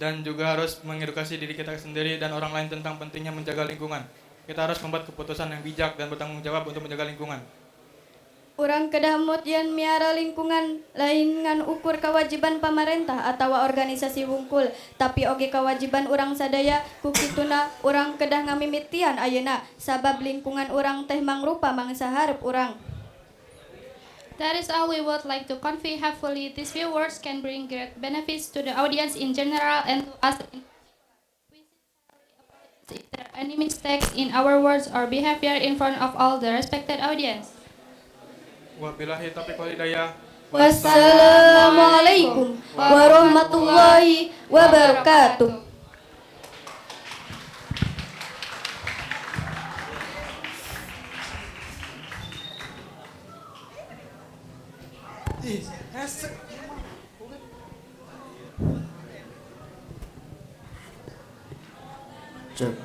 dan juga harus mengedukasi diri kita sendiri dan orang lain tentang pentingnya menjaga lingkungan. Kita harus membuat keputusan yang bijak dan bertanggung jawab untuk menjaga lingkungan. Urang kedah mutian miara lingkungan lain ngan ukur kewajiban pemerintah atau organisasi wungkul, tapi oge kewajiban urang sadaya kukituna urang kedah ngamimitian ayeuna sabab lingkungan urang teh mangrupa mangsa hareup urang. That is all we would like to convey. Hopefully, these few words can bring great benefits to the audience in general and to us. We sincerely apologize if there are any mistakes in our words or behavior in front of all the respected audience. Wabillahi taufiq wal hidayah. Wassalamualaikum warahmatullahi wabarakatuh. Cek.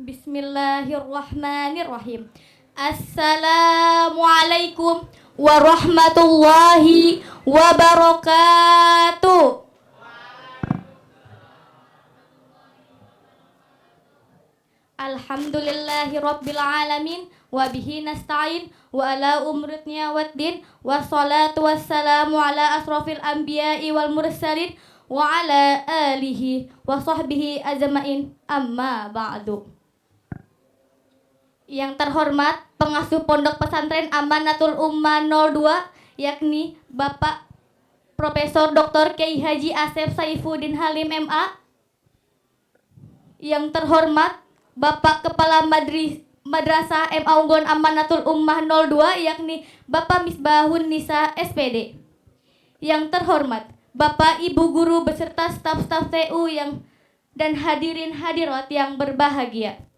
Bismillahirrahmanirrahim. Assalamualaikum warahmatullahi wabarakatuh. Alhamdulillahi rabbil alamin wa bihi nasta'in wa ala umritnya waddin wassalatu wassalamu ala asrafil anbiya'i wal mursalin wa ala alihi wa sahbihi ajma'in amma ba'du. Yang terhormat pengasuh Pondok Pesantren Amanatul Ummah 02 yakni Bapak Profesor Dr. Kiai Haji Asep Saifuddin Halim MA. Yang terhormat Bapak Kepala Madrasah MA Unggulan Amanatul Ummah 02 yakni Bapak Misbahun Nisa SPD. Yang terhormat Bapak Ibu Guru beserta staf-staf TU dan hadirin hadirat yang berbahagia.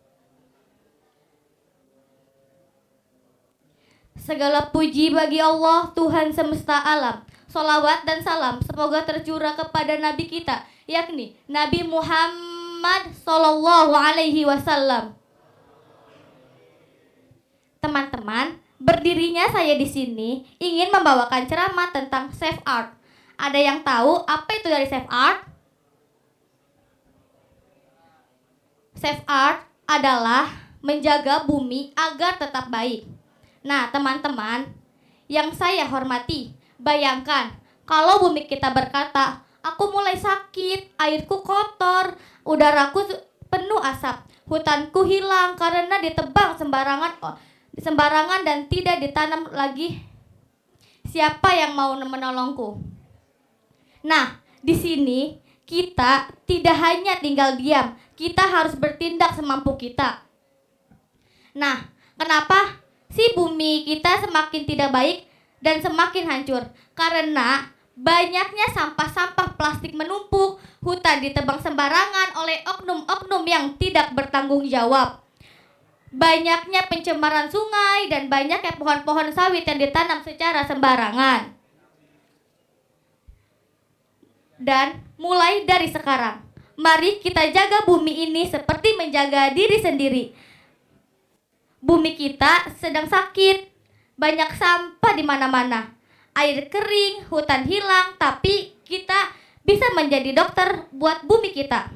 Segala puji bagi Allah Tuhan semesta alam. Salawat dan salam semoga tercurah kepada Nabi kita yakni Nabi Muhammad Sallallahu Alaihi Wasallam. Teman-teman, berdirinya saya di sini ingin membawakan ceramah tentang safe art. Ada yang tahu apa itu dari safe art? Safe art adalah menjaga bumi agar tetap baik. Nah, teman-teman yang saya hormati, bayangkan kalau bumi kita berkata, aku mulai sakit, airku kotor, udaraku penuh asap, hutanku hilang karena ditebang sembarangan dan tidak ditanam lagi. Siapa yang mau menolongku? Nah, di sini kita tidak hanya tinggal diam, kita harus bertindak semampu kita. Nah, kenapa si bumi kita semakin tidak baik dan semakin hancur? Karena banyaknya sampah-sampah plastik menumpuk, hutan ditebang sembarangan oleh oknum-oknum yang tidak bertanggung jawab. Banyaknya pencemaran sungai dan banyaknya pohon-pohon sawit yang ditanam secara sembarangan. Dan mulai dari sekarang, mari kita jaga bumi ini seperti menjaga diri sendiri. Bumi kita sedang sakit, banyak sampah di mana-mana, air kering, hutan hilang, tapi kita bisa menjadi dokter buat bumi kita.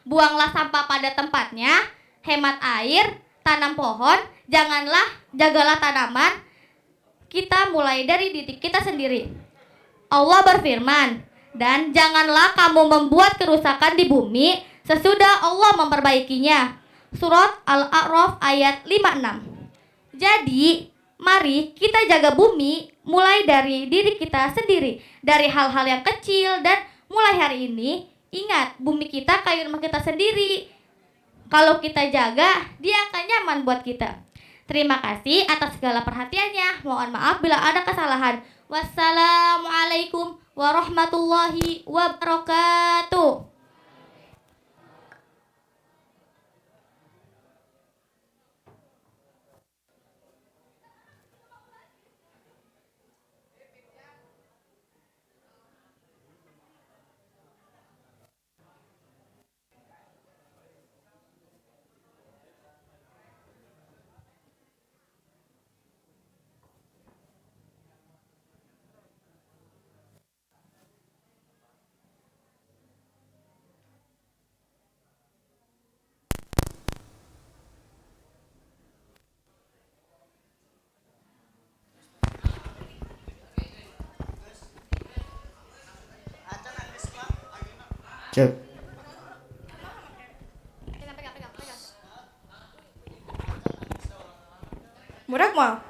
Buanglah sampah pada tempatnya, hemat air, tanam pohon, jagalah tanaman. Kita mulai dari diri kita sendiri. Allah berfirman, dan janganlah kamu membuat kerusakan di bumi sesudah Allah memperbaikinya. Surat Al-A'raf ayat 56. Jadi, mari kita jaga bumi mulai dari diri kita sendiri, dari hal-hal yang kecil, dan mulai hari ini ingat bumi kita kayak rumah kita sendiri. Kalau kita jaga, dia akan nyaman buat kita. Terima kasih atas segala perhatiannya. Mohon maaf bila ada kesalahan. Wassalamualaikum warahmatullahi wabarakatuh. Cek. Murah mal.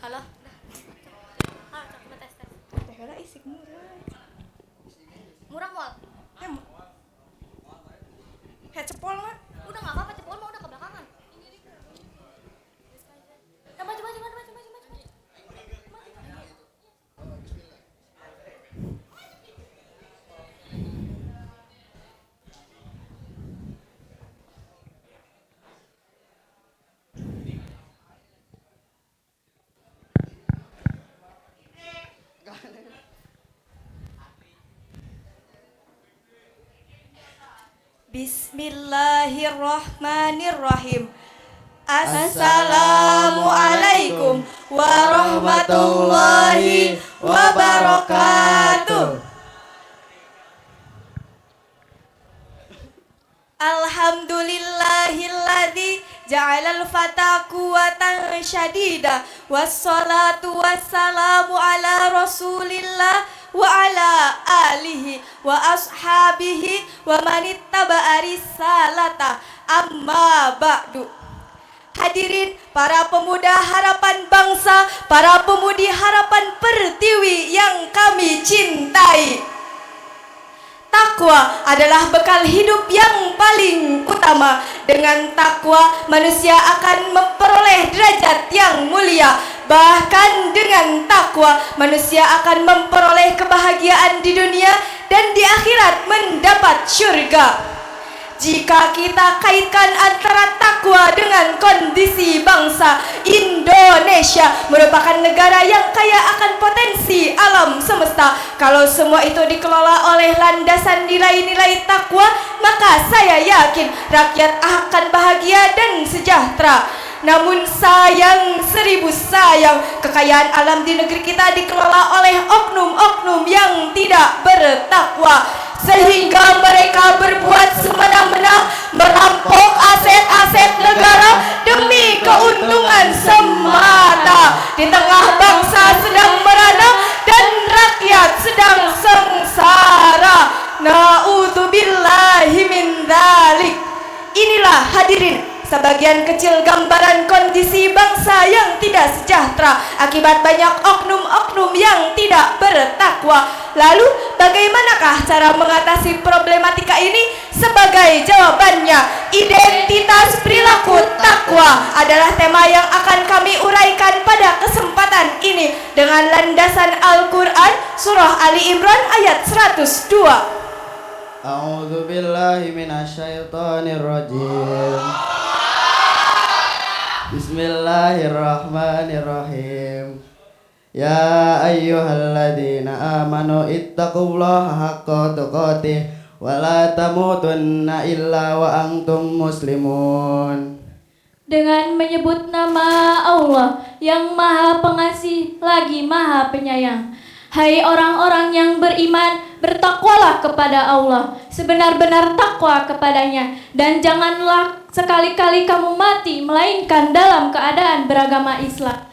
Halo. Teh heula isik murah. Murah mal. Cepol mah. Udah nggak apa-apa, cepol mah udah ke belakangan. Maju, maju, maju, maju, maju, maju. Bismillahirrahmanirrahim. Assalamualaikum warahmatullahi wabarakatuh. Alhamdulillahilladzi ja'alal fata quwwatan syadida wassalatu wassalamu ala rasulillah wa ala alihi wa ashabihi wa manittaba'a risalata amma ba'du. Hadirin para pemuda harapan bangsa, para pemudi harapan Pertiwi yang kami cintai. Takwa adalah bekal hidup yang paling utama. Dengan takwa manusia akan memperoleh derajat yang mulia. Bahkan dengan takwa manusia akan memperoleh kebahagiaan di dunia dan di akhirat mendapat syurga. Jika kita kaitkan antara takwa dengan kondisi bangsa, Indonesia merupakan negara yang kaya akan potensi alam semesta. Kalau semua itu dikelola oleh landasan nilai-nilai takwa, maka saya yakin rakyat akan bahagia dan sejahtera. Namun sayang, seribu sayang, kekayaan alam di negeri kita dikelola oleh oknum-oknum yang tidak bertakwa, sehingga mereka berbuat semena-mena, merampok aset-aset negara demi keuntungan semata. Di tengah bangsa sedang merana dan rakyat sedang sengsara. Na'udzubillahi min dzalik. Inilah hadirin sebagian kecil gambaran kondisi bangsa yang tidak sejahtera akibat banyak oknum-oknum yang tidak bertakwa. Lalu bagaimanakah cara mengatasi problematika ini? Sebagai jawabannya, identitas perilaku takwa adalah tema yang akan kami uraikan pada kesempatan ini dengan landasan Al-Quran Surah Ali Imran ayat 102. A'udzu billahi minasyaitonir rajim. Bismillahirrahmanirrahim. Ya ayyuhalladzina amanu ittaqullaha haqqa tuqatih wa la tamutunna illa wa antum muslimun. Dengan menyebut nama Allah yang Maha Pengasih lagi Maha Penyayang. Hai orang-orang yang beriman, bertakwalah kepada Allah sebenar-benar takwa kepadanya, dan janganlah sekali-kali kamu mati melainkan dalam keadaan beragama Islam.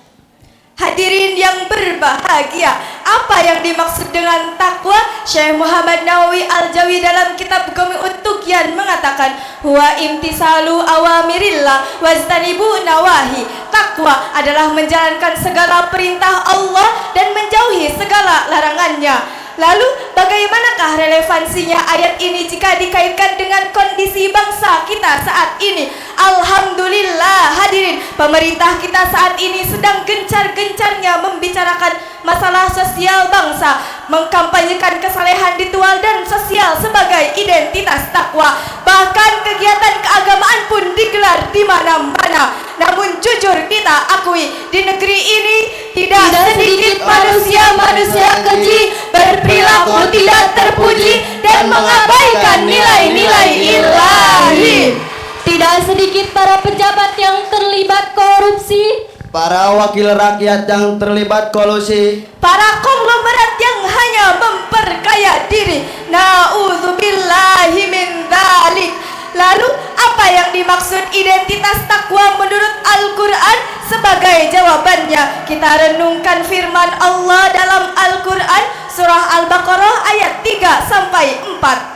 Hadirin yang berbahagia, apa yang dimaksud dengan takwa? Syekh Muhammad Nawawi Al-Jawi dalam kitab Qami Ut-Tuqyan mengatakan, huwa imtisalu awamirillah wajtanibu nawahi. Takwa adalah menjalankan segala perintah Allah dan menjauhi segala larangannya. Lalu bagaimanakah relevansinya ayat ini jika dikaitkan dengan kondisi bangsa kita saat ini? Alhamdulillah hadirin, pemerintah kita saat ini sedang gencar-gencarnya membicarakan masalah sosial bangsa, mengkampanyekan kesalehan ritual dan sosial sebagai identitas takwa. Bahkan kegiatan keagamaan pun digelar di mana-mana. Namun jujur kita akui, di negeri ini tidak sedikit manusia-manusia keji, berperilaku tidak terpuji dan mengabaikan nilai-nilai ilahi. Tidak sedikit para pejabat yang terlibat korupsi, para wakil rakyat yang terlibat kolusi, para konglomerat yang hanya memperkaya diri. Na'udzubillahi min dzalik. Lalu apa yang dimaksud identitas takwa menurut Al-Quran? Sebagai jawabannya, kita renungkan firman Allah dalam Al-Quran surah Al-Baqarah ayat 3 sampai 4.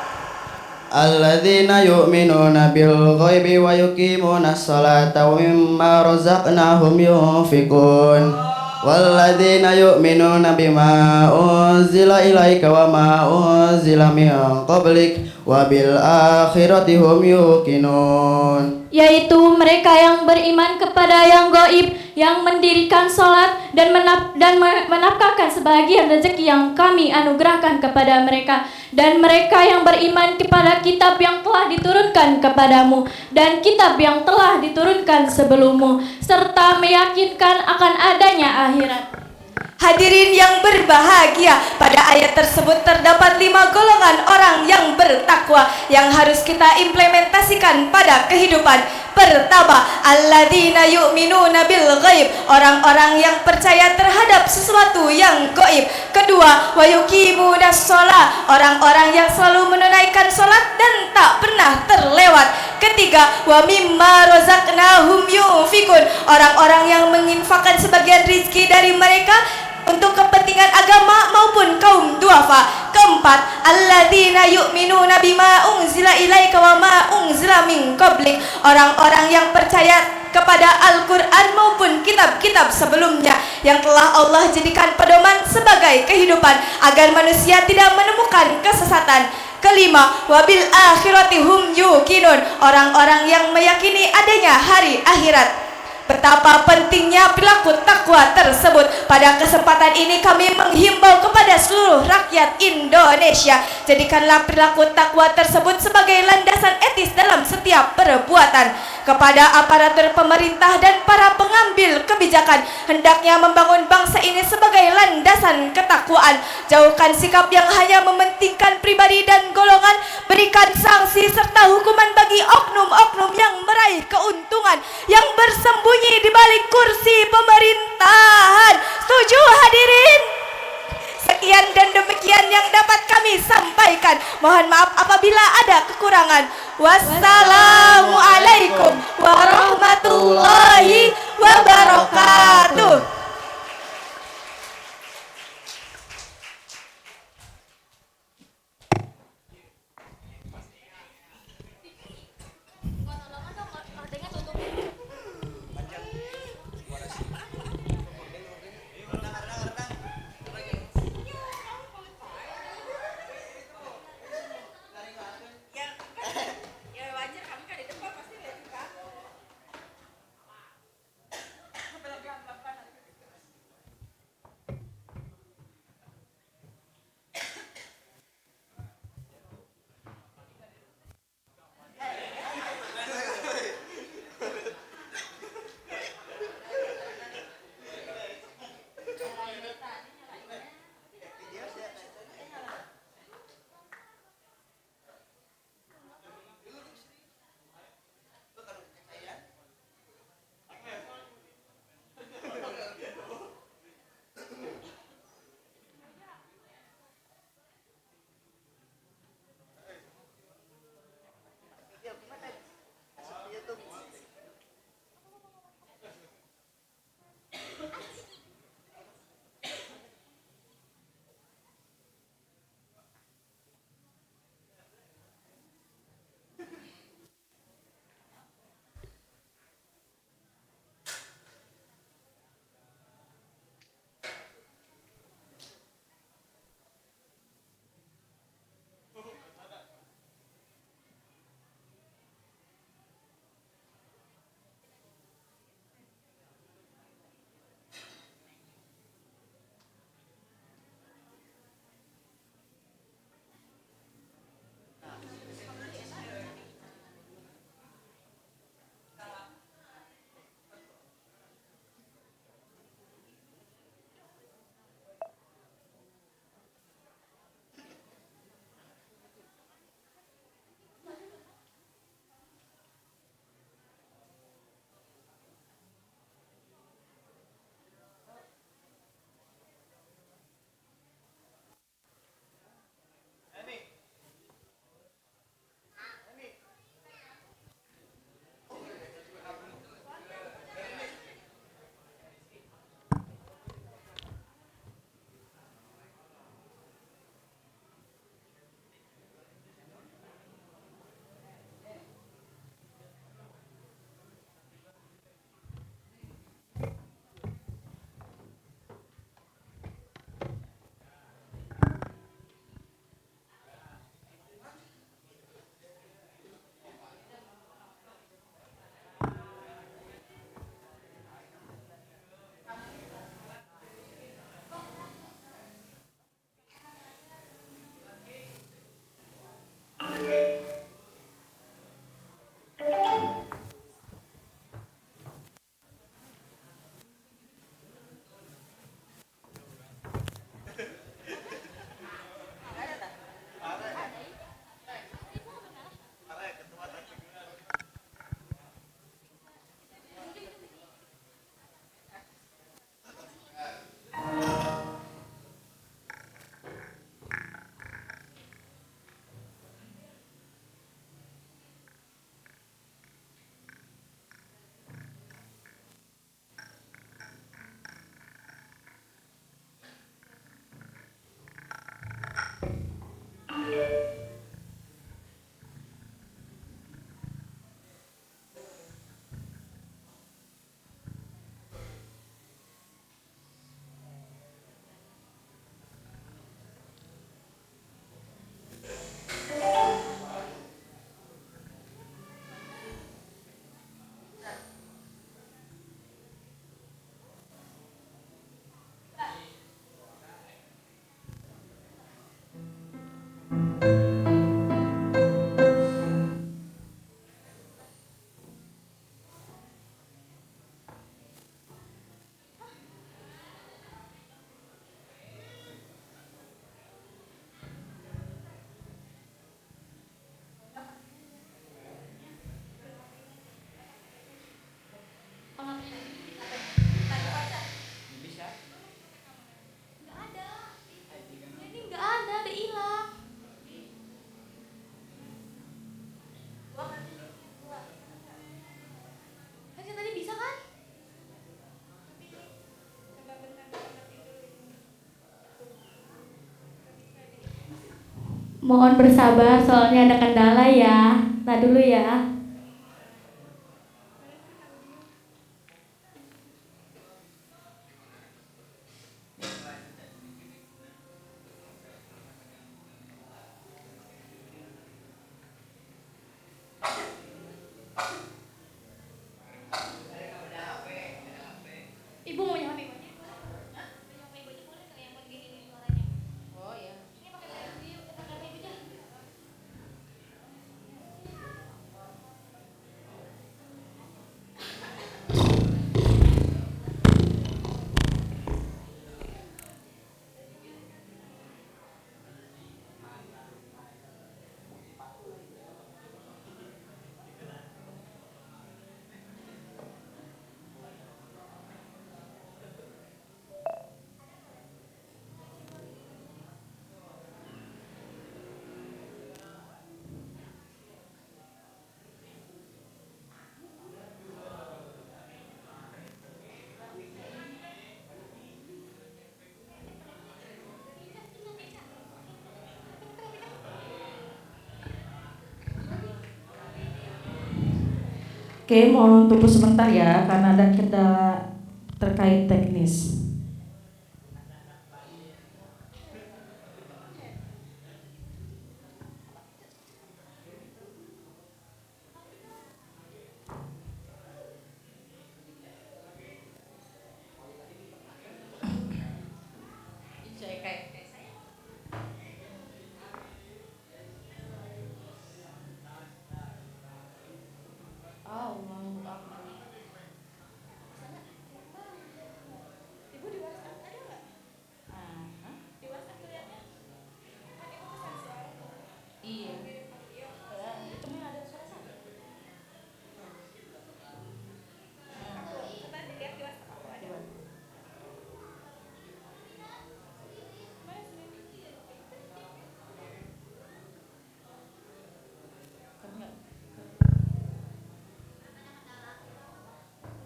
alladzina yu'minuna bil ghaibi wa yuqimuna sholata wa mimma razaqnahum yunfiqun walladzina yu'minuna bima unzila ilaika wa ma unzila min qablik wa bil akhirati hum yuqinun, yaitu mereka yang beriman kepada yang gaib, yang mendirikan sholat dan menafkahkan sebagian rezeki yang kami anugerahkan kepada mereka, dan mereka yang beriman kepada kitab yang telah diturunkan kepadamu dan kitab yang telah diturunkan sebelummu, serta meyakinkan akan adanya akhirat. Hadirin yang berbahagia, pada ayat tersebut terdapat 5 golongan orang yang bertakwa yang harus kita implementasikan pada kehidupan. Pertama, alladzina yu'minuna bil ghaib, orang-orang yang percaya terhadap sesuatu yang gaib. Kedua, wa yuqimunas shalah, orang-orang yang selalu menunaikan salat dan tak pernah terlewat. Ketiga, wa mimma razaqnahum yunfikun, orang-orang yang menginfakkan sebagian rizki dari mereka untuk kepentingan agama maupun kaum duafa. Keempat, alladzina yu'minuna bima unzila ilaika wa ma unzila min qablik, orang-orang yang percaya kepada Al-Quran maupun kitab-kitab sebelumnya yang telah Allah jadikan pedoman sebagai kehidupan agar manusia tidak menemukan kesesatan. Kelima, wabil akhirati hum yuqinun, orang-orang yang meyakini adanya hari akhirat. Betapa pentingnya perilaku takwa tersebut. Pada kesempatan ini kami menghimbau kepada seluruh rakyat Indonesia, jadikanlah perilaku takwa tersebut sebagai landasan etis dalam setiap perbuatan. Kepada aparatur pemerintah dan para pengambil kebijakan, hendaknya membangun bangsa ini sebagai landasan ketakwaan. Jauhkan sikap yang hanya mementingkan pribadi dan golongan. Berikan sanksi serta hukuman bagi oknum-oknum yang meraih keuntungan, yang bersembunyi di balik kursi pemerintahan. Setuju hadirin? Sekian dan demikian yang dapat kami sampaikan. Mohon maaf apabila ada kekurangan. Wassalamualaikum warahmatullahi wabarakatuh. Ini nggak ada hilang. Kan tadi bisa kan? Mohon bersabar soalnya ada kendala ya. Nah dulu ya. Ibu mau nyampe ibu aja. Nyampe ibu aja boleh nggak yang mau gini nih suaranya? Oh iya. Ini pakai HP yuk, pakai HP aja. Oke, mohon tunggu sebentar ya karena ada kendala terkait teknis.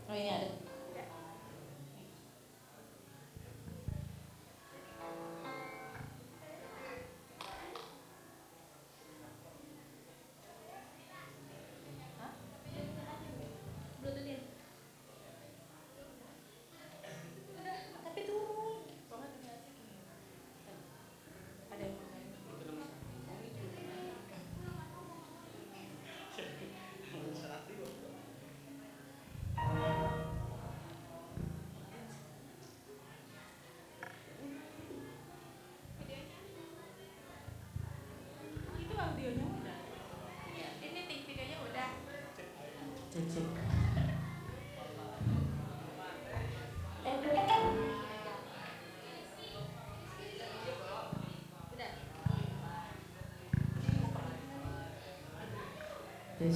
Oh ini ada.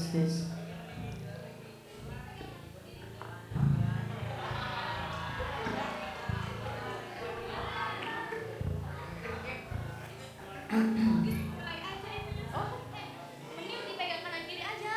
Tes. Mending dipegang kanan kiri aja.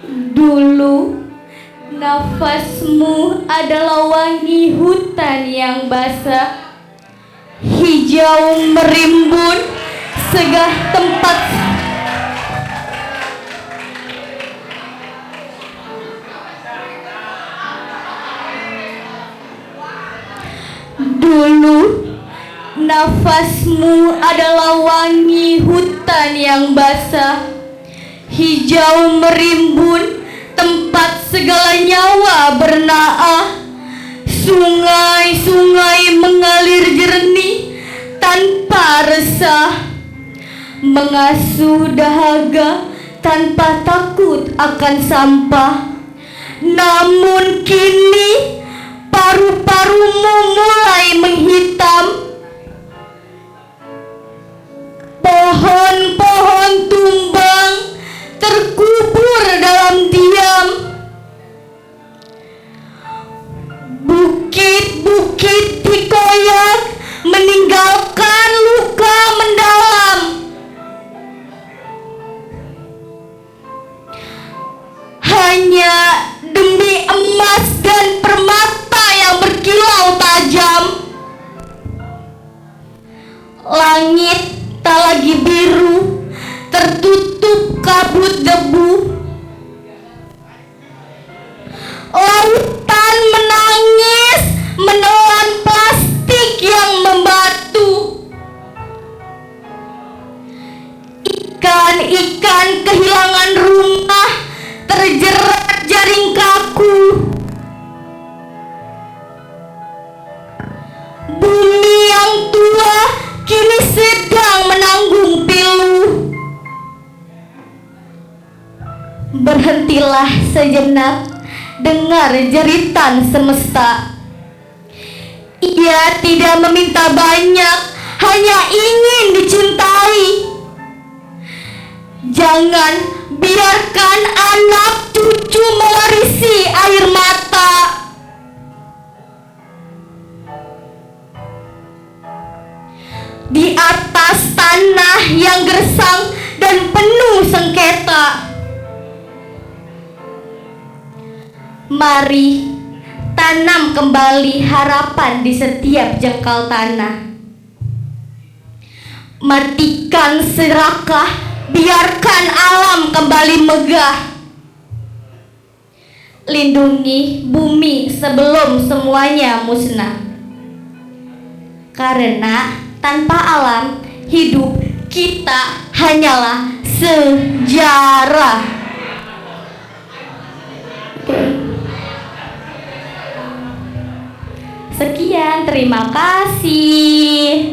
Dulu nafasmu adalah wangi hutan yang basah, hijau merimbun segah tempat. Dulu nafasmu adalah wangi hutan yang basah, hijau merimbun tempat segala nyawa bernaah. Sungai-sungai mengalir jernih tanpa resah, mengasuh dahaga tanpa takut akan sampah. Namun kini paru-parumu mulai menghitam. Pohon-pohon tumbang terkubur dalam diam. Bukit-bukit dikoyak meninggalkan luka mendalam. Hanya demi emas dan permata yang berkilau tajam. Langit tak lagi biru, tertutup kabut debu. Lautan menangis menelan plastik yang membatu. Ikan-ikan kehilangan rumah, terjerat jaring kaku. Bumi yang tua kini sedang menanggung pilu. Berhentilah sejenak, dengar jeritan semesta. Ia tidak meminta banyak, hanya ingin dicintai. Jangan biarkan anak cucu mewarisi air mata. Di atas tanah yang gersang dan penuh sengketa, mari tanam kembali harapan di setiap jengkal tanah. Matikan serakah, biarkan alam kembali megah. Lindungi bumi sebelum semuanya musnah. Karena tanpa alam, hidup kita hanyalah sejarah. Sekian, terima kasih.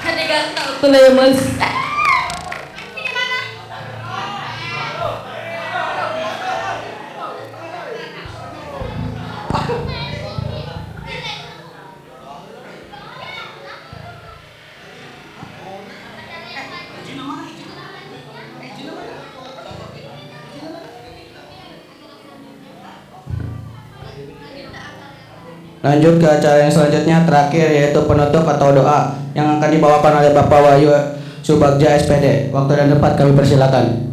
Ada ganteng tuh ya mas. Lanjut ke acara yang selanjutnya, terakhir, yaitu penutup atau doa yang akan dibawakan oleh Bapak Wahyu Subagja SPD. Waktu dan tempat kami persilakan.